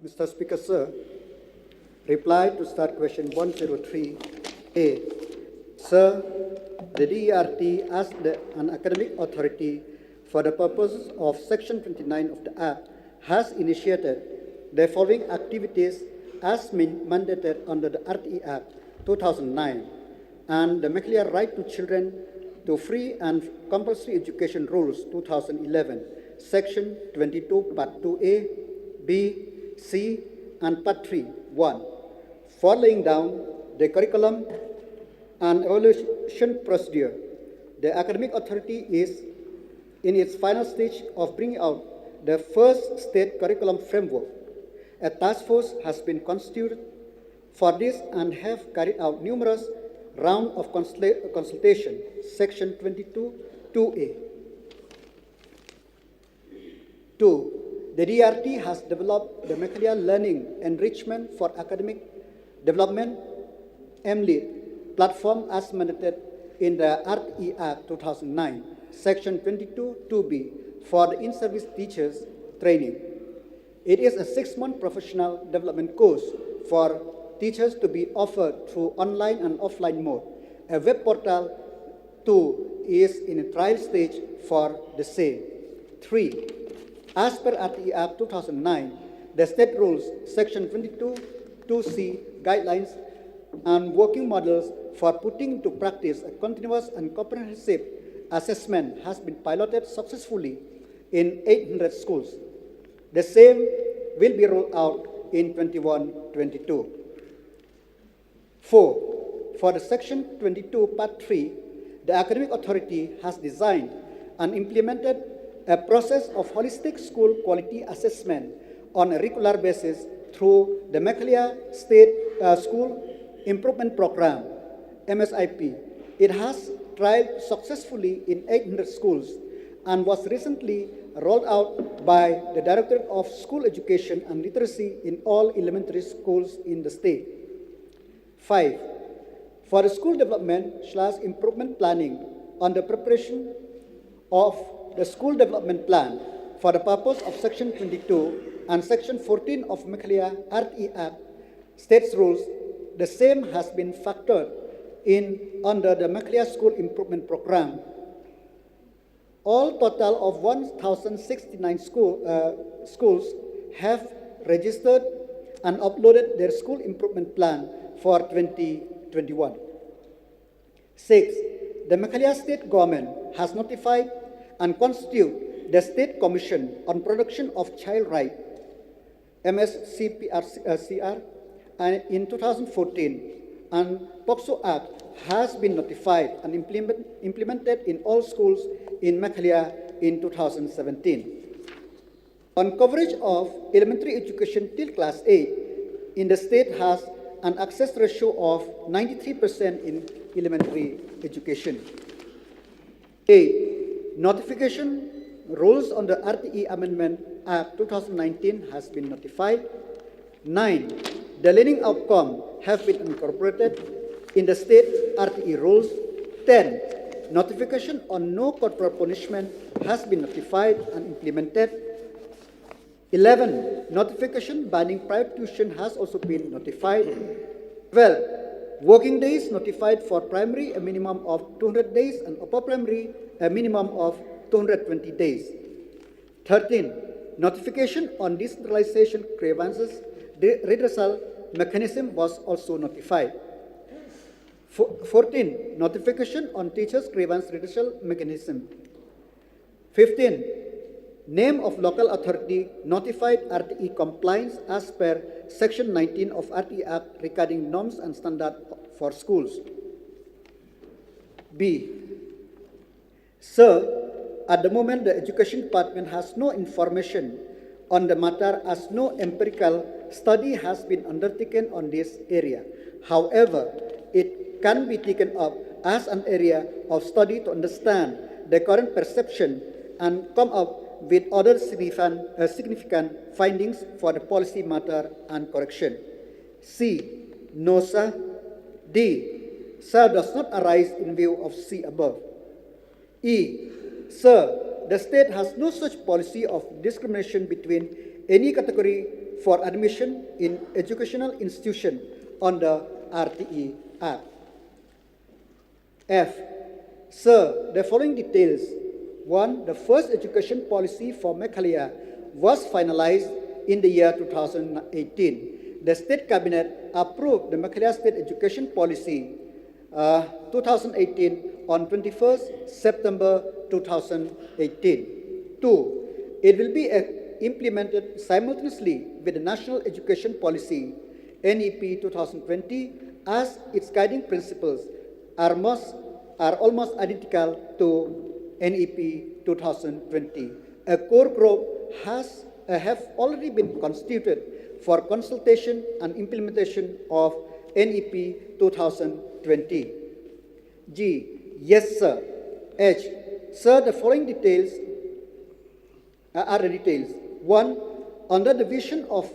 Mr. Speaker, sir, reply to start question 103A. Sir, the DERT as an academic authority for the purposes of Section 29 of the Act has initiated the following activities as mandated under the RTE Act 2009 and the Maclear Right to Children to Free and Compulsory Education Rules 2011, Section 22, Part 2A, B, C, and Part 3, 1, for laying down the curriculum and evaluation procedure. The academic authority is in its final stage of bringing out the first state curriculum framework. A task force has been constituted for this and have carried out numerous rounds of consultation, Section 22, 2A. 2. The DRT has developed the Maclear Learning Enrichment for Academic Development (MLEAD) platform as mandated in the RTE Act 2009, Section 22, 2B for the in-service teachers training. It is a 6-month professional development course for teachers to be offered through online and offline mode. A web portal too is in a trial stage for the same. 3. As per RTE Act 2009, the state rules, Section 22, 2C guidelines and working models for putting into practice a continuous and comprehensive assessment has been piloted successfully in 800 schools. The same will be rolled out in 21-22. 4. For the Section 22, Part 3, the Academic Authority has designed and implemented a process of holistic school quality assessment on a regular basis through the Maclear State School Improvement Program, MSIP. It has trialed successfully in 800 schools and was recently rolled out by the Directorate of School Education and Literacy in all elementary schools in the state. 5. For the school development/improvement planning on the preparation of the school development plan for the purpose of Section 22 and Section 14 of Maclear RTE Act states rules, the same has been factored in under the Maclear School Improvement Program. All total of 1,069 schools have registered and uploaded their school improvement plan for 2021. 6. The Maclear State Government has notified and constitute the State Commission on Protection of Child Rights, MSCPRCR, in 2014, and POCSO Act has been notified and implemented in all schools in Maclear in 2017. On coverage of elementary education till class 8, in the state has an access ratio of 93% in elementary education. 8. Notification rules on the RTE Amendment Act 2019 has been notified. 9. The learning outcome have been incorporated in the state RTE rules. 10. Notification on no corporal punishment has been notified and implemented. 11. Notification banning private tuition has also been notified. 12. Working days notified for primary a minimum of 200 days and upper primary a minimum of 220 days. 13. Notification on decentralization grievances redressal mechanism was also notified. 14. Notification on teachers grievance redressal mechanism. 15. Name of local authority notified RTE compliance as per Section 19 of RTE Act regarding norms and standards for schools. B. Sir, at the moment the Education Department has no information on the matter as no empirical study has been undertaken on this area. However, it can be taken up as an area of study to understand the current perception and come up with other significant findings for the policy matter and correction. C. No, sir. D. Sir does not arise in view of C above. E. Sir, the state has no such policy of discrimination between any category for admission in educational institution under RTE Act. F. Sir, the following details. 1. The first education policy for Meghalaya was finalized in the year 2018. The State Cabinet approved the Meghalaya State Education Policy 2018 on 21st September 2018. 2. It will be implemented simultaneously with the National Education Policy NEP 2020 as its guiding principles are almost identical to NEP 2020. A core group have already been constituted for consultation and implementation of NEP 2020. G. Yes, sir. H. Sir, the following details are the details. 1. Under the vision of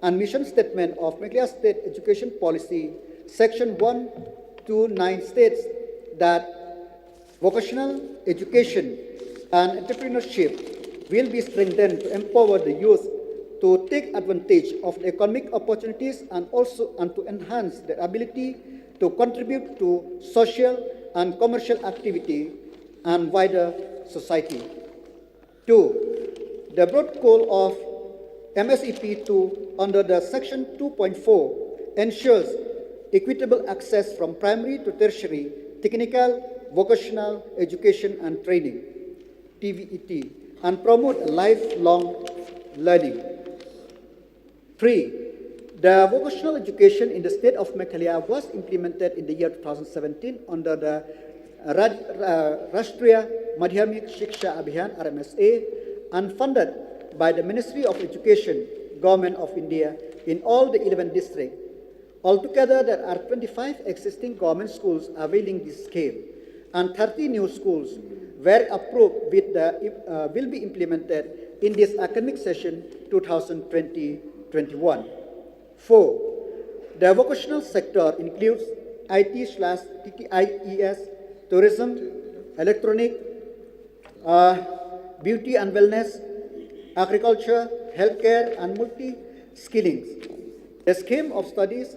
and mission statement of Meghalaya State Education Policy, Section 129 states that vocational education and entrepreneurship will be strengthened to empower the youth to take advantage of the economic opportunities and to enhance their ability to contribute to social and commercial activity and wider society. 2. The broad goal of MSEP 2 under the Section 2.4 ensures equitable access from primary to tertiary technical, vocational education and training, TVET, and promote lifelong learning. 3. The vocational education in the state of Meghalaya was implemented in the year 2017 under the Rashtriya Madhyamik Shiksha Abhiyan RMSA and funded by the Ministry of Education, Government of India in all the 11 districts. Altogether, there are 25 existing government schools availing this scheme, and 30 new schools were approved will be implemented in this academic session 2020-21. 4. The vocational sector includes IT/TTIES, tourism, electronic, beauty and wellness, agriculture, healthcare, and multi-skillings. The scheme of studies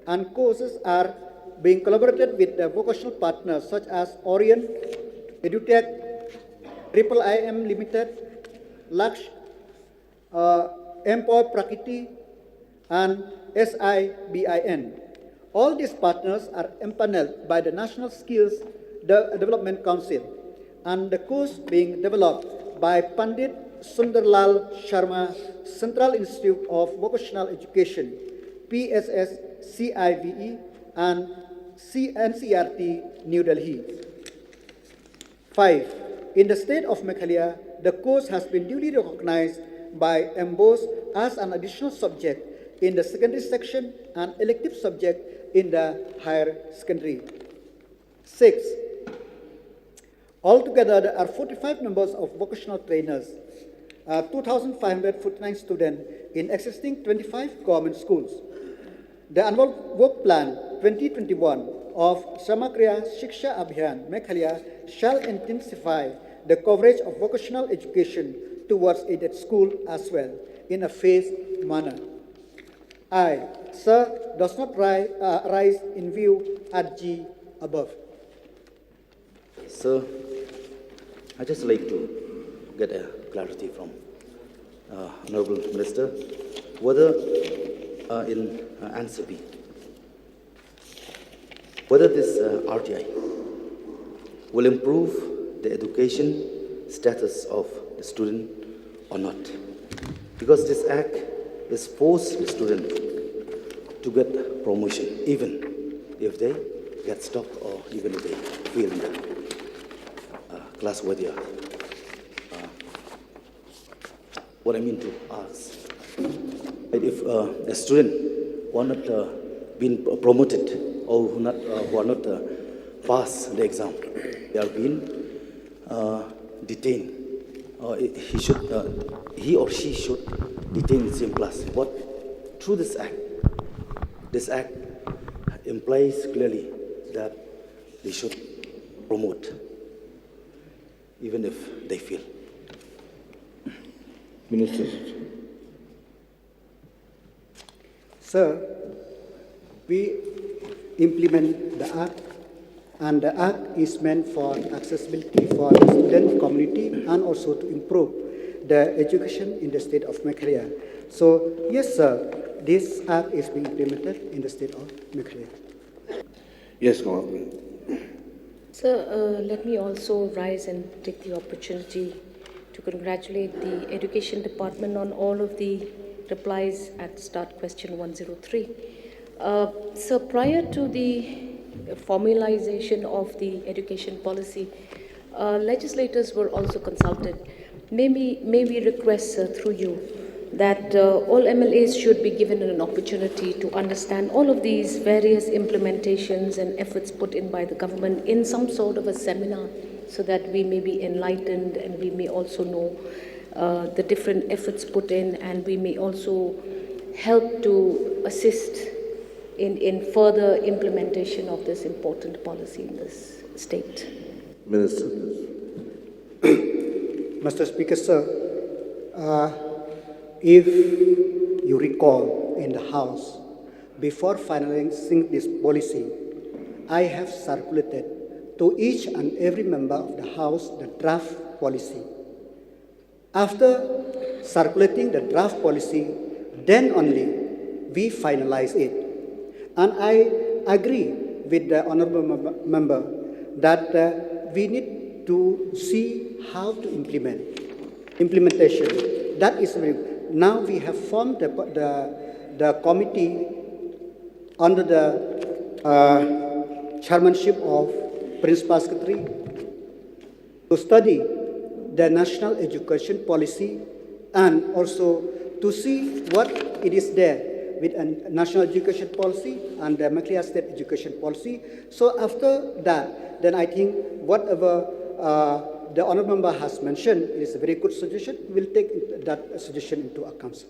and courses are being collaborated with the vocational partners such as Orion, EduTech, Triple IM Limited, Laksh, Empower Prakriti, and SIBIN. All these partners are empaneled by the National Skills Development Council, and the course being developed by Pandit Sundarlal Sharma Central Institute of Vocational Education, PSS CIVE, and NCRT, New Delhi. 5. In the state of Meghalaya, the course has been duly recognized by MBOS as an additional subject in the secondary section and elective subject in the higher secondary. 6. Altogether, there are 45 numbers of vocational trainers, 2,549 students in existing 25 government schools. The annual work plan 2021 of Samagriya Shiksha Abhiyan Meghalaya shall intensify the coverage of vocational education towards aided school as well in a phased manner. I, sir, does not rise in view at G above. Sir, I'd just like to get a clarity from Honorable Minister whether in answer B, whether this RTI will improve the education status of the student or not. Because this act is force the student to get promotion even if they get stuck or even if they fail in the class where they are. What I mean to ask, if a student who are not been promoted or who are not passed the exam, they are being detained. He or she should detain in the same class. But through this act implies clearly that they should promote, even if they fail. Minister. Sir, we implement the Act, and the Act is meant for accessibility for the student community and also to improve the education in the state of Meghalaya. So, yes, sir, this Act is being implemented in the state of Meghalaya. Yes, Lahkmen. Sir, let me also rise and take the opportunity to congratulate the Education Department on all of the replies at start question 103. So prior to the formalization of the education policy, legislators were also consulted. May we request, through you, that all MLAs should be given an opportunity to understand all of these various implementations and efforts put in by the government in some sort of a seminar, so that we may be enlightened and we may also know the different efforts put in, and we may also help to assist in further implementation of this important policy in this state. Minister. Mr. Speaker, sir, if you recall in the House, before finalizing this policy, I have circulated to each and every member of the House the draft policy. After circulating the draft policy, then only we finalize it. And I agree with the honorable member that we need to see how to implementation. That is very. Now we have formed the committee under the chairmanship of Principal Secretary to study the national education policy and also to see what it is there with a national education policy and the Meghalaya state education policy. So after that, then I think whatever the honourable member has mentioned is a very good suggestion. We'll take that suggestion into account.